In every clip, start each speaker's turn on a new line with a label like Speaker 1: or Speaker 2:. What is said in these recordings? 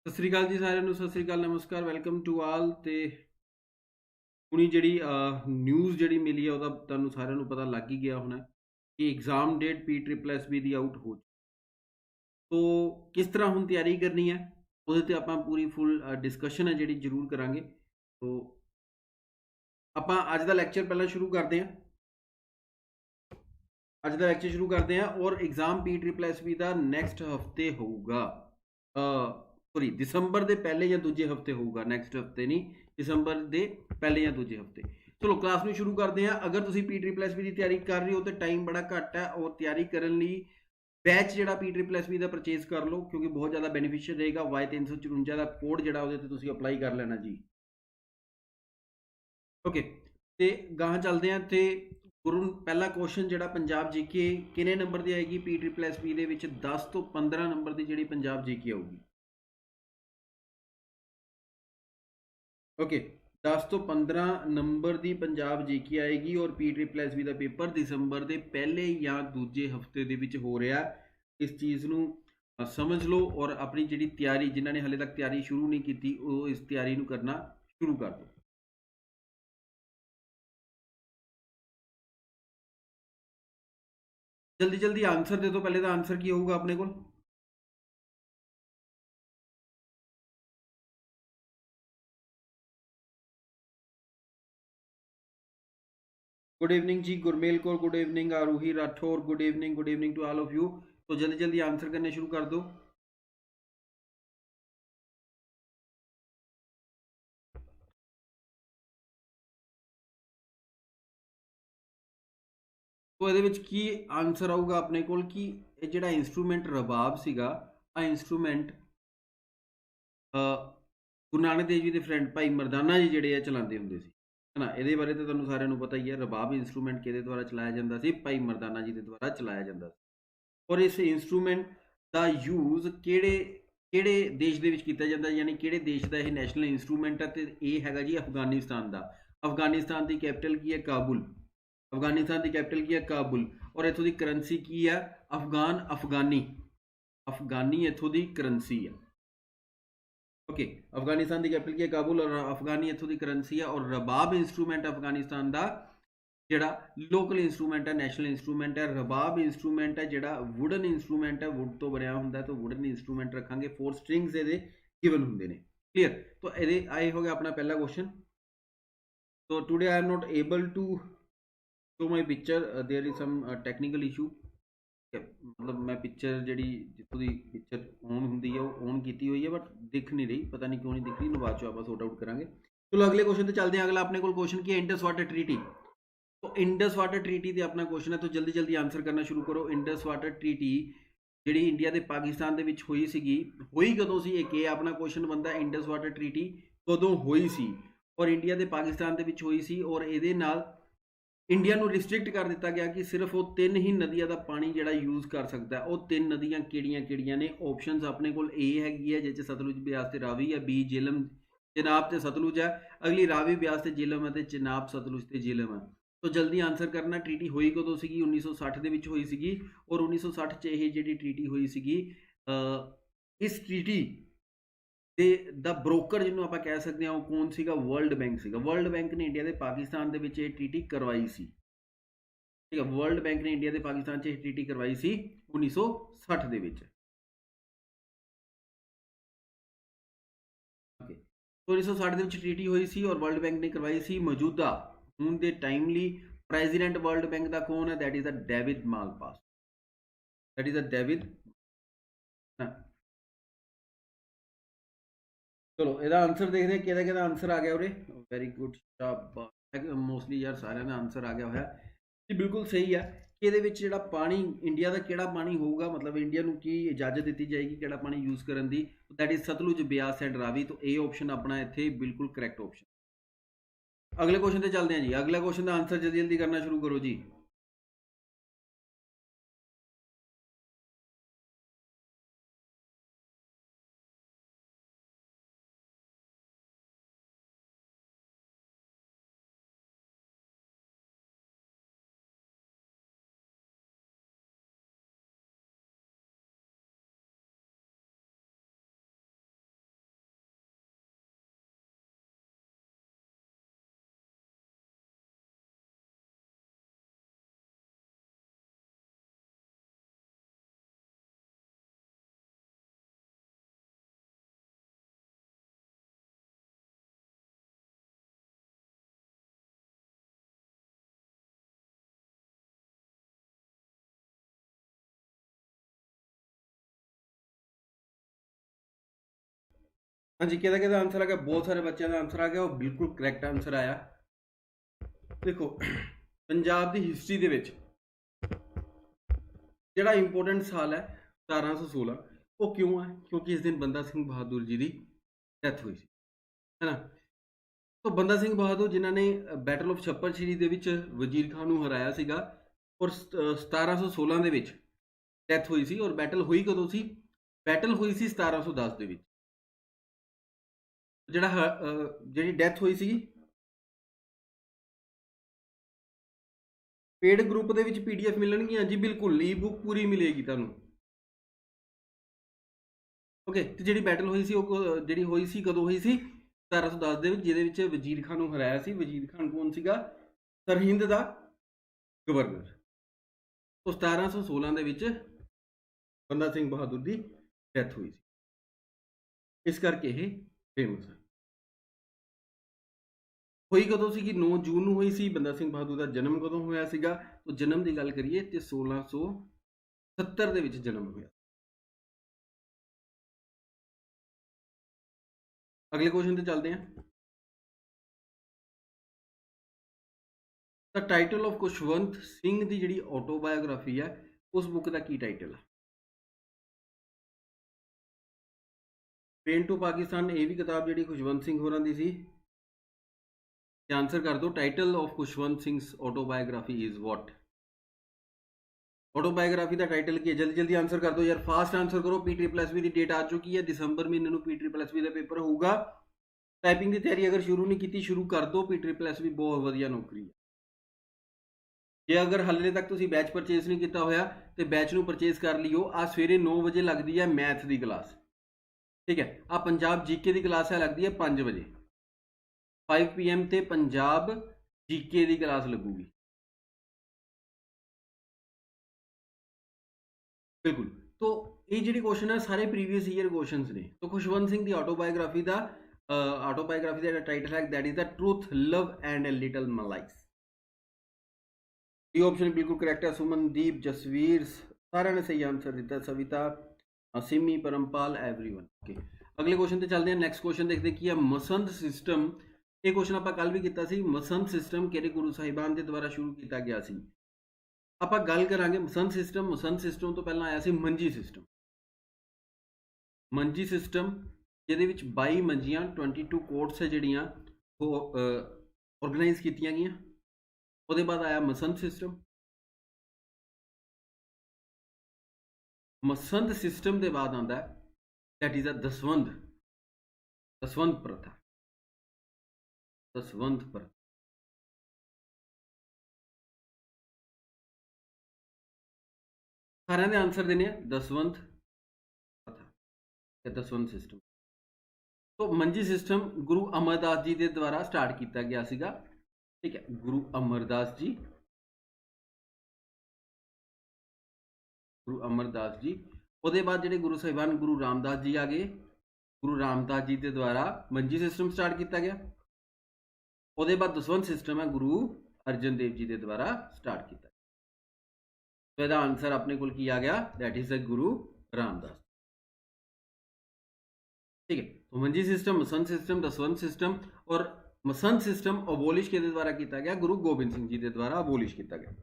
Speaker 1: ਸਤਿ ਸ੍ਰੀ ਅਕਾਲ ਜੀ ਸਾਰਿਆਂ ਨੂੰ। ਸਤਿ ਸ੍ਰੀ ਅਕਾਲ, ਨਮਸਕਾਰ, ਵੈਲਕਮ ਟੂ ਆਲ। ਤੇ ਹੁਣੀ ਜਿਹੜੀ ਨਿਊਜ਼ ਜਿਹੜੀ ਮਿਲੀ ਆ ਉਹਦਾ ਤੁਹਾਨੂੰ ਸਾਰਿਆਂ ਨੂੰ ਪਤਾ ਲੱਗ ਹੀ ਗਿਆ ਹੋਣਾ ਕਿ ਐਗਜ਼ਾਮ ਡੇਟ PSSB ਦੀ ਆਊਟ ਹੋ ਚੁੱਕੀ। ਤੋ ਕਿਸ ਤਰ੍ਹਾਂ ਹੁਣ ਤਿਆਰੀ ਕਰਨੀ ਹੈ ਉਹਦੇ ਤੇ ਆਪਾਂ ਪੂਰੀ ਫੁੱਲ ਡਿਸਕਸ਼ਨ ਹੈ ਜਿਹੜੀ ਜ਼ਰੂਰ ਕਰਾਂਗੇ। ਤੋ ਆਪਾਂ ਅੱਜ ਦਾ ਲੈਕਚਰ ਪਹਿਲਾਂ ਸ਼ੁਰੂ ਕਰਦੇ ਹਾਂ। ਅੱਜ ਦਾ ਲੈਕਚਰ ਸ਼ੁਰੂ ਕਰਦੇ ਹਾਂ ਔਰ ਐਗਜ਼ਾਮ PSSB ਦਾ ਨੈਕਸਟ ਹਫਤੇ ਹੋਊਗਾ। ਸੌਰੀ, ਦਸੰਬਰ ਦੇ ਪਹਿਲੇ ਜਾਂ ਦੂਜੇ ਹਫਤੇ ਹੋਊਗਾ, ਨੈਕਸਟ ਹਫਤੇ ਨਹੀਂ, ਦਸੰਬਰ ਦੇ ਪਹਿਲੇ ਜਾਂ ਦੂਜੇ ਹਫਤੇ। ਚਲੋ ਕਲਾਸ ਨੂੰ ਸ਼ੁਰੂ ਕਰਦੇ ਹਾਂ। ਅਗਰ ਤੁਸੀਂ PSSB ਦੀ ਤਿਆਰੀ ਕਰ ਰਹੇ ਹੋ ਤਾਂ ਟਾਈਮ ਬੜਾ ਘੱਟ ਹੈ ਔਰ ਤਿਆਰੀ ਕਰਨ ਲਈ ਬੈਚ ਜਿਹੜਾ PSSB ਦਾ ਪਰਚੇਜ਼ ਕਰ ਲਓ ਕਿਉਂਕਿ ਬਹੁਤ ਜ਼ਿਆਦਾ ਬੈਨੀਫੀਸ਼ੀਅਲ ਰਹੇਗਾ। Y354 ਦਾ ਕੋਡ ਜਿਹੜਾ ਉਹਦੇ ਤੇ ਤੁਸੀਂ ਅਪਲਾਈ ਕਰ ਲੈਣਾ ਜੀ। ਓਕੇ, ਤੇ ਗਾਹਾਂ ਚੱਲਦੇ ਹਾਂ। ਤੇ ਗੁਰੂ ਪਹਿਲਾ ਕੁਐਸਚਨ ਜਿਹੜਾ ਪੰਜਾਬ ਜੀਕੇ ਕਿੰਨੇ ਨੰਬਰ ਦੀ ਆਏਗੀ PSSB ਦੇ ਵਿੱਚ? 10 ਤੋਂ 15 ਨੰਬਰ ਦੀ ਜਿਹੜੀ ਪੰਜਾਬ ਜੀਕੇ ਆਊਗੀ। ਓਕੇ, 10 ਤੋਂ 15 ਨੰਬਰ ਦੀ ਪੰਜਾਬ ਜੀਕੇ ਆਏਗੀ ਔਰ PSSB ਦਾ ਪੇਪਰ ਦਸੰਬਰ ਦੇ ਪਹਿਲੇ ਜਾਂ ਦੂਜੇ ਹਫਤੇ ਦੇ ਵਿੱਚ ਹੋ ਰਿਹਾ। ਇਸ ਚੀਜ਼ ਨੂੰ ਸਮਝ ਲਓ ਔਰ ਆਪਣੀ ਜਿਹੜੀ ਤਿਆਰੀ, ਜਿਨ੍ਹਾਂ ਨੇ ਹਲੇ ਤੱਕ ਤਿਆਰੀ ਸ਼ੁਰੂ ਨਹੀਂ ਕੀਤੀ, ਉਹ ਇਸ ਤਿਆਰੀ ਨੂੰ ਕਰਨਾ ਸ਼ੁਰੂ ਕਰ ਦਿਓ। ਜਲਦੀ ਜਲਦੀ ਆਨਸਰ ਦੇ ਦਿਓ। ਪਹਿਲੇ ਦਾ ਆਨਸਰ ਕੀ ਹੋਊਗਾ ਆਪਣੇ ਕੋਲ? Good evening ji, Gurmel Kaur good evening, Aaruhi Rathore good evening to all of you. तो जल्दी जल्दी आंसर करने शुरू कर दो। तो ये की आंसर आऊगा अपने को कि जो इंस्ट्रूमेंट रबाब सीगा, आ इंस्ट्रूमेंट गुरु नानक देव जी के फ्रेंड भाई मरदाना जी जोड़े चलाते होंगे सी, है ना। ये बारे तो तुहानू सारिਆਂ ਨੂੰ पता ही है। रबाब इंस्ट्रूमेंट कि द्वारा चलाया जाता सी? भाई मरदाना जी के द्वारा चलाया जाता। और इस इंस्ट्रूमेंट का यूज़ ਕਿਹੜੇ ਦੇਸ਼ ਦੇ ਵਿੱਚ ਕੀਤਾ ਜਾਂਦਾ, ਯਾਨੀ ਕਿਹੜੇ ਦੇਸ਼ ਦਾ ਇਹ ਨੈਸ਼ਨਲ ਇੰਸਟਰੂਮੈਂਟ ਹੈ? ਤੇ ਇਹ ਹੈਗਾ ਜੀ ਅਫਗਾਨਿਸਤਾਨ ਦਾ। ਅਫਗਾਨਿਸਤਾਨ ਦੀ ਕੈਪੀਟਲ ਕੀ ਹੈ? ਕਾਬੁਲ। ਅਫਗਾਨਿਸਤਾਨ ਦੀ ਕੈਪੀਟਲ ਕੀ ਹੈ? ਕਾਬੁਲ। ਔਰ ਇੱਥੋਂ ਦੀ ਕਰੰਸੀ ਕੀ ਹੈ? ਅਫਗਾਨੀ। ਅਫਗਾਨੀ ਇੱਥੋਂ ਦੀ ਕਰੰਸੀ ਹੈ। ओके, अफगानिस्तान की कैपिटल की है काबुल और अफगानी इत्थों की करंसी है। और रबाब इंस्ट्रूमेंट अफगानिस्तान का ਜਿਹੜਾ ਲੋਕਲ ਇੰਸਟਰੂਮੈਂਟ ਹੈ, ਨੈਸ਼ਨਲ ਇੰਸਟਰੂਮੈਂਟ ਹੈ। ਰਬਾਬ ਇੰਸਟਰੂਮੈਂਟ ਹੈ ਜਿਹੜਾ ਵੁਡਨ ਇੰਸਟਰੂਮੈਂਟ ਹੈ, ਵੁੱਡ ਤੋਂ ਬਣਿਆ ਹੁੰਦਾ ਹੈ। ਤਾਂ ਵੁਡਨ ਇੰਸਟਰੂਮੈਂਟ ਰੱਖਾਂਗੇ। 4 ਸਟ੍ਰਿੰਗਸ ਇਹਦੇ ਗਿਵਨ ਹੁੰਦੇ ਨੇ। ਕਲੀਅਰ? ਤਾਂ ਇਹਦੇ ਆਏ ਹੋ ਗਿਆ ਆਪਣਾ ਪਹਿਲਾ ਕੁਐਸਚਨ। तो today I am not able to show my picture, there is some technical issue. मतलब मैं पिक्चर जी जितों की पिक्चर ऑन होंगी है वो ऑन की हुई है बट दिख नहीं रही, पता नहीं क्यों नहीं दिख रही। बाद चो आप सॉर्ट आउट करा। चलो अगले क्वेश्चन पर चलते हैं। अगला अपने को क्वेश्चन की इंडस वाटर ट्रीटी। तो इंडस वाटर ट्रीटी ते अपना क्वेश्चन है, तो जल्दी जल्दी आंसर करना शुरू करो। इंडस वाटर ट्रीटी जी इंडिया के पाकिस्तान के होई सीगी, होई कदों सी? एक अपना क्वेश्चन बनता है, इंडस वाटर ट्रीटी कदों होई सी और इंडिया के पाकिस्तान के होई सी। और ये इंडिया को रिस्ट्रिक्ट कर दिता गया कि सिर्फ वो 3 ही नदियों का पानी जो यूज़ कर सकता है। वो 3 नदियाँ किहड़ियां ने? ऑप्शन अपने को ए हैगी है जिस सतलुज ब्यास से रावी है, बी झेलम चिनाब से सतलुज है, अगली रावी ब्यास से झेलम है, तो चिनाब सतलुज से झेलम है। तो जल्दी आंसर करना। ट्रीटी हुई कदों सी? 1960 के हुई सी। और 1960 च ये जी ट्रीटी हुई सी। इस ट्रीटी द ब्रोकर जिन्होंने आप कह सकते हैं वो कौन सी? वर्ल्ड बैंक सीगा। वर्ल्ड बैंक ने इंडिया के पाकिस्तान के ट्रीटी करवाई सी। ठीक है, वर्ल्ड बैंक ने इंडिया के पाकिस्तान से ट्रीटी करवाई सी 1960 के। तो 1960 के ट्रीटी हुई सी और वर्ल्ड बैंक ने करवाई सी। मौजूदा हूँ के टाइमली प्रेजिडेंट वर्ल्ड बैंक का कौन है? That is the David Malpass. That is the David. चलो ਇਹਦਾ ਆਨਸਰ ਦੇਖਦੇ ਹਾਂ ਕਿਹਦਾ ਕਿਹਦਾ ਆਨਸਰ ਆ ਗਿਆ ਉਰੇ। ਵੈਰੀ ਗੁੱਡ, ਸ਼ਾਬਾਸ਼। ਮੋਸਟਲੀ ਯਾਰ ਸਾਰਿਆਂ ਦਾ ਆਨਸਰ ਆ ਗਿਆ ਹੋਇਆ ਜੀ। ਬਿਲਕੁਲ ਸਹੀ ਹੈ ਕਿ ਇਹਦੇ ਵਿੱਚ ਜਿਹੜਾ ਪਾਣੀ ਇੰਡੀਆ ਦਾ ਕਿਹੜਾ ਪਾਣੀ ਹੋਊਗਾ, मतलब ਇੰਡੀਆ ਨੂੰ ਕੀ ਇਜਾਜ਼ਤ ਦਿੱਤੀ ਜਾਏਗੀ ਕਿਹੜਾ ਪਾਣੀ ਯੂਜ਼ ਕਰਨ ਦੀ? That is Sutlej Beas and Ravi. तो ਇਹ ਆਪਸ਼ਨ ਆਪਣਾ ਇੱਥੇ ਬਿਲਕੁਲ ਕਰੈਕਟ ਆਪਸ਼ਨ। अगले क्वेश्चन ਤੇ ਚੱਲਦੇ ਹਾਂ ਜੀ। अगला क्वेश्चन ਦਾ ਆਨਸਰ ਜਲਦੀ ਜਲਦੀ ਕਰਨਾ ਸ਼ੁਰੂ ਕਰੋ ਜੀ। हाँ जी, किहदा आंसर आ गया? बहुत सारे बच्चों का आंसर आ गया, वो बिल्कुल करैक्ट आंसर आया। देखो पंजाब की हिस्टरी दे विच जिहड़ा इंपोर्टेंट साल है 1716, वो क्यों है? क्योंकि इस दिन बंदा सिंह बहादुर जी की डेथ हुई सी, है ना। तो बंदा सिंह बहादुर जिन्हों ने बैटल ऑफ छप्पर छिरी दे विच वजीर खान नूं हराया सीगा, और 1716 दे विच डेथ हुई सी। और बैटल हुई कदों सी? बैटल हुई सी 1710 दे विच। जिहड़ी डेथ हुई सी, पेड ग्रुप दे विच PDF मिलणगियां जी, बिल्कुल ई बुक पूरी मिलेगी तुहानूं। ओके, तो जिहड़ी बैटल हुई सी वो जिहड़ी हुई सी कदों हुई सी? 1710 दे विच, जिहदे विच वजीर खान नूं हराया सी। वजीर खान कौन सीगा? सरहिंद दा गवर्नर। तो 1716 दे विच बंदा सिंह बहादुर की डेथ हुई सी, इस करके ये फेमस है। हुई कदों सी? 9 जून नूं हुई सी। बंदा सिंह बहादुर का जन्म कदों होया सीगा? तो जन्म की गल करिए तो 1670 दे विच जन्म होया। अगले क्वेश्चन ते चलते हैं। The title of Khushwant Singh की जिहड़ी ऑटोबायोग्राफी है, उस बुक का की टाइटल है? ट्रेन टू पाकिस्तान, ये भी किताब जिहड़ी खुशवंत सिंह होरां दी सी। आंसर कर दो, title of Khushwant Singh autobiography is what? Autobiography का टाइटल की है? जल्दी जल्दी आंसर कर दो यार, फास्ट आंसर करो। PSSB की डेट आ चुकी है, दिसंबर महीने में PSSB का पेपर होगा। टाइपिंग की तैयारी अगर शुरू नहीं की, शुरू कर दो। PSSB बहुत वधिया नौकरी है। जे अगर हाले तक तुम बैच परचेज नहीं किया होया तो बैच में परचेज कर लियो। आ सवेरे 9 बजे लगती है मैथ की क्लास, ठीक है। आ पंजाब GK की क्लास है, लगती है 5 बजे, 5 PM ते पंजाब GK की क्लास लगूगी, बिल्कुल। तो ये जी क्वेश्चन है सारे प्रीवियस ईयर क्वेश्चन ने। तो खुशवंत सिंह की ऑटोबायोग्राफी का टाइटल है that is the truth love and a little malice. ये ऑप्शन बिल्कुल करैक्ट है। सुमनदीप, जसवीर, सारे ने सही आंसर दिता। सविता, सिमी, परमपाल, एवरीवन। ओके, अगले क्वेश्चन पे चलते हैं। नेक्स्ट क्वेश्चन देखते हैं कि मसंद सिस्टम, ये क्वेश्चन आप कल भी किया सी। मसंद सिस्टम किहड़े गुरु साहिबान के द्वारा शुरू किया गया सी? आप गल करांगे मसंद सिस्टम। मसंद सिस्टम तो पहला आया सी मंजी सिस्टम। मंजी सिस्टम जिहदे विच 22 मंजियां 22 कोर्ट्स है जिहड़ियां वो ऑर्गेनाइज कीतियां गईयां। उसदे बाद आया मसंद सिस्टम। मसंद सिस्टम के बाद आता है दैट इज अ दसवंध। दसवंध प्रथा। दसवंध प्रथा सारे ने आंसर देने दसवंध प्रथा या दसवंध सिस्टम। तो मंजी सिस्टम गुरु अमरदास जी के द्वारा स्टार्ट किया गया सीगा, ठीक है। गुरु अमरदास जी, गुरु अमरदास जी। उसके बाद जो गुरु साहिबान गुरु रामदास जी आ गए। गुरु रामदास जी के द्वारा मंजी सिस्टम स्टार्ट किया गया। उसके बाद दसवंध सिस्टम है गुरु अर्जन देव जी के द्वारा स्टार्ट किया। तो यदा आंसर अपने को आ गया दैट इज द गुरु रामदास, ठीक है। तो मंजी system, Masand system, Dasvandh system. और मसंद सिस्टम अबोलिश के द्वारा किया गया, गुरु गोबिंद सिंह जी के द्वारा अबोलिश किया गया।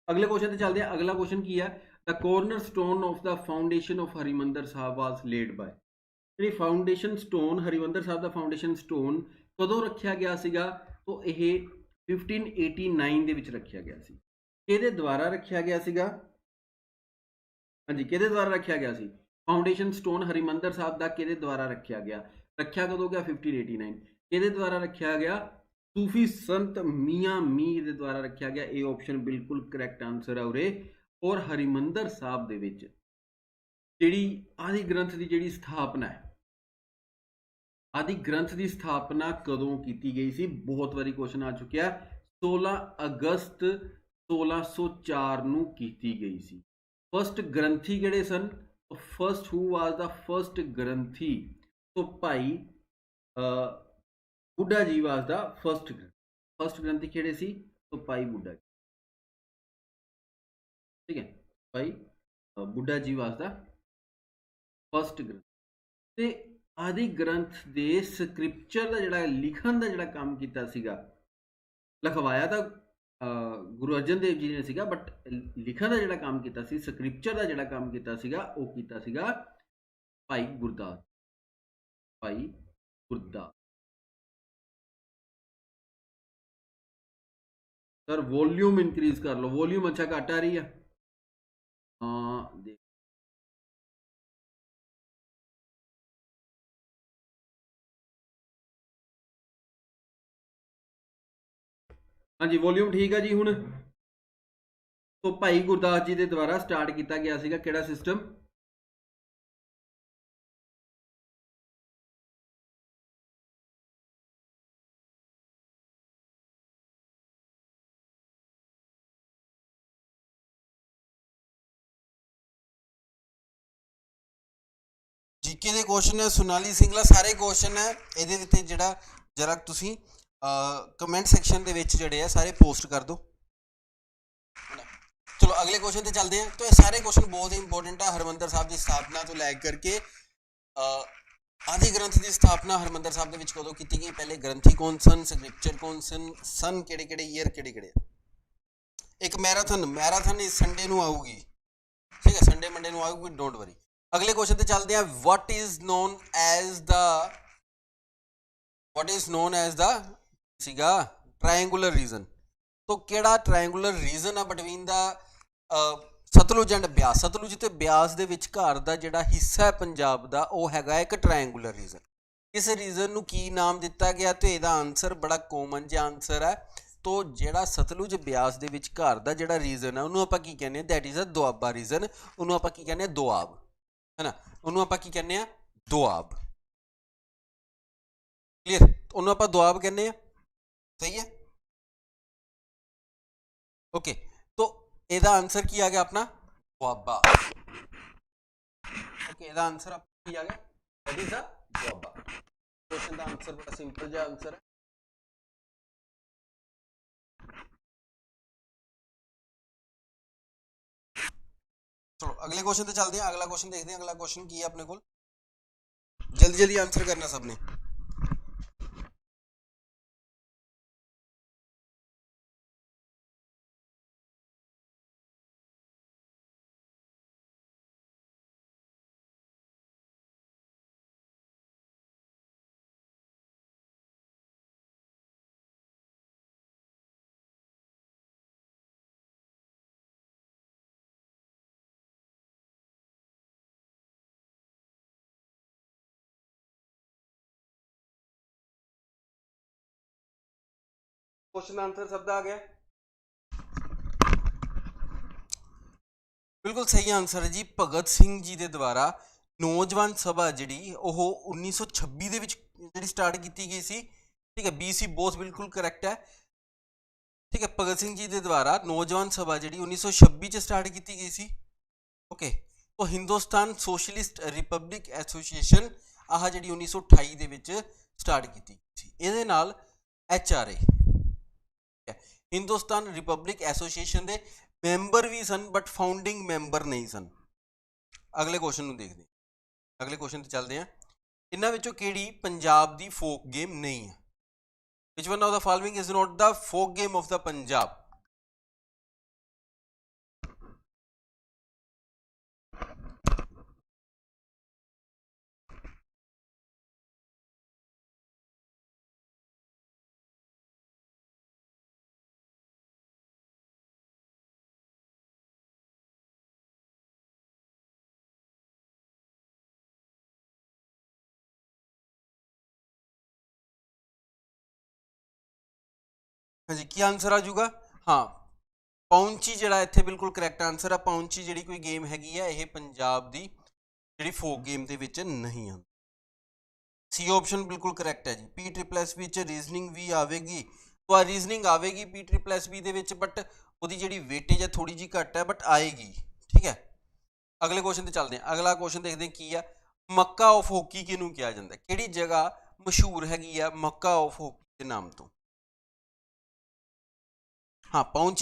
Speaker 1: अगले क्वेश्चन पे चलते हैं। अगला क्वेश्चन की है the corner stone of the foundation of Harmandir Sahib was laid by. जी फाउंडेशन स्टोन, हरिमंदर साहब का फाउंडेशन स्टोन कदों रखा गया सीगा? तो यह 1589 ਦੇ ਵਿੱਚ रखा गया सी। किहदे द्वारा रखा गया सीगा? हाँ जी, किहदे द्वारा रखा गया सी? फाउंडेशन स्टोन हरिमंदर साहब का किहदे द्वारा रखा गया? रखा कदों गया? 1589। किहदे द्वारा रखा गया? सूफी संत मियाँ मीर के द्वारा रखा गया। ये ऑप्शन बिल्कुल करैक्ट आंसर है उरे। और हरिमंदर साहब दे विच जिहड़ी आदि ग्रंथ की जिहड़ी स्थापना है, आदि ग्रंथ की स्थापना कदों की गई सी? बहुत बारी क्वेश्चन आ चुका है। 16 अगस्त 1604 नूं कीती गई सी। फस्ट ग्रंथी किहड़े सन? First who was the first ग्रंथी? तो Bhai Buddha ji was the first ग्रंथी। फस्ट ग्रंथी किहड़े सी? तो भाई बुड्ढा जी, ठीक है। भाई Buddha ji was the first ग्रंथ। आदि ग्रंथ दे स्क्रिप्चर का जिहड़ा लिखण दा जिहड़ा काम कीता सीगा, लिखवाया तो गुरु अर्जन देव जी ने सीगा, बट लिखण दा जिहड़ा काम कीता सी, स्क्रिप्चर दा जिहड़ा काम कीता सीगा, वो कीता सीगा भाई गुरदास, भाई गुरदास। सर वॉल्यूम इंक्रीज कर लो, वॉल्यूम अच्छा घट आ रही है। हाँ देख, हाँ जी वॉल्यूम ठीक है जी हुण। तो भाई गुरदास जी के द्वारा स्टार्ट किया गया सीगा किहड़ा सिस्टम? जीके ਦੇ क्वेश्चन है, सोनाली सिंगला सारे क्वेश्चन है ਇਹਦੇ ਵਿੱਚ ਜਿਹੜਾ जरा ਤੁਸੀਂ कमेंट सैक्शन ਦੇ ਵਿੱਚ ਜਿਹੜੇ ਆ ਸਾਰੇ पोस्ट कर दो। चलो अगले क्वेश्चन ਤੇ चलते हैं। तो ये सारे क्वेश्चन बहुत ही इंपॉर्टेंट है। हरमंदर साहब की स्थापना तो लै करके आदि ग्रंथ की स्थापना हरमंदर साहब ਦੇ ਵਿੱਚ कदों की गई, पहले ग्रंथी कौन सन, स्क्रिप्चर कौन सन ਕਿਹੜੇ ईयर ਕਿਹੜੇ। एक मैराथन इस संडे ਨੂੰ ਆਊਗੀ, ठीक है, संडे मंडे ਨੂੰ ਆਊਗੀ, डोंट वरी। अगले क्वेश्चन पे चलते हैं। What is known as the सीगा ट्रायंगुलर रीजन। तो केड़ा ट्रायंगुलर रीजन है between the Sutlej and Beas. Sutlej ते ब्यास दे विचकार दा जिहड़ा हिस्सा है पंजाब दा वो हैगा एक ट्रायंगुलर रीजन। इस रीजन नूं की नाम दिता गया? तो इहदा आंसर बड़ा कॉमन जिहा आंसर है। तो जिहड़ा सतलुज ब्यास दे विचकार दा जिहड़ा रीजन है उन्होंने आपां की कहने, that is a Doaba region. उन्होंने आपां की कहने, दोआब, है ना। उन्होंने आपां की कहने, दोआब। क्लियर? उन्होंने आपां दोआब कहने, सही है, ओके। तो इहदा आंसर की आ गया अपना दोआबा। ओके, इहदा आंसर आपका की आ गया, that is a Doaba. Question का आंसर बड़ा सिंपल जिहा आंसर है। चलो अगले क्वेश्चन पे चलते हैं। अगला क्वेश्चन देखते हैं। अगला क्वेश्चन की है अपने को, जल्दी जल्दी आंसर करना सबने। क्वेश्चन आंसर सबका आ गया, बिल्कुल सही आंसर है जी। भगत सिंह जी के द्वारा नौजवान सभा जी 1926 ਦੇ ਵਿੱਚ ਜਿਹੜੀ स्टार्ट की गई सी, ठीक है, BC बोथ बिल्कुल करैक्ट है, ठीक है। भगत सिंह जी के द्वारा नौजवान सभा जी 1926 ਚ स्टार्ट की गई सी, ओके। तो हिंदुस्तान सोशलिस्ट रिपब्लिक एसोसीएशन आह जी 1928 ਦੇ ਵਿੱਚ स्टार्ट की गई सी। ਇਹਦੇ ਨਾਲ HRA हिंदुस्तान रिपब्लिक एसोसीएशन के मैंबर भी सन, बट फाउंडिंग मैंबर नहीं सन। अगले क्वेश्चन देखते हैं। अगले क्वेश्चन पर चलते हैं। इन्हां विचों किहड़ी पंजाब दी फोक गेम नहीं है? Which one of the following is not the folk game of the Punjab? हाँ जी, की आंसर आ जाऊगा? हाँ, पौंची जिहड़ा इत्थे बिल्कुल करैक्ट आंसर है। पौंची जिहड़ी कोई गेम हैगी है, यह पंजाब दी जिहड़ी फोक गेम दे विच नहीं आती। सी ऑप्शन बिल्कुल करैक्ट है जी। P++ रीजनिंग भी आएगी, तो रीजनिंग आएगी P++ दे विच, बट वो जी वेटेज है थोड़ी जी घट है, बट आएगी, ठीक है। अगले क्वेश्चन पे चलते हैं। अगला क्वेश्चन देखते हैं की है, मक्का ऑफ हॉकी किनू कहा जाता है? किहड़ी जगह मशहूर हैगी है मक्का ऑफ हॉकी के नाम तो? हाँ, पहुंची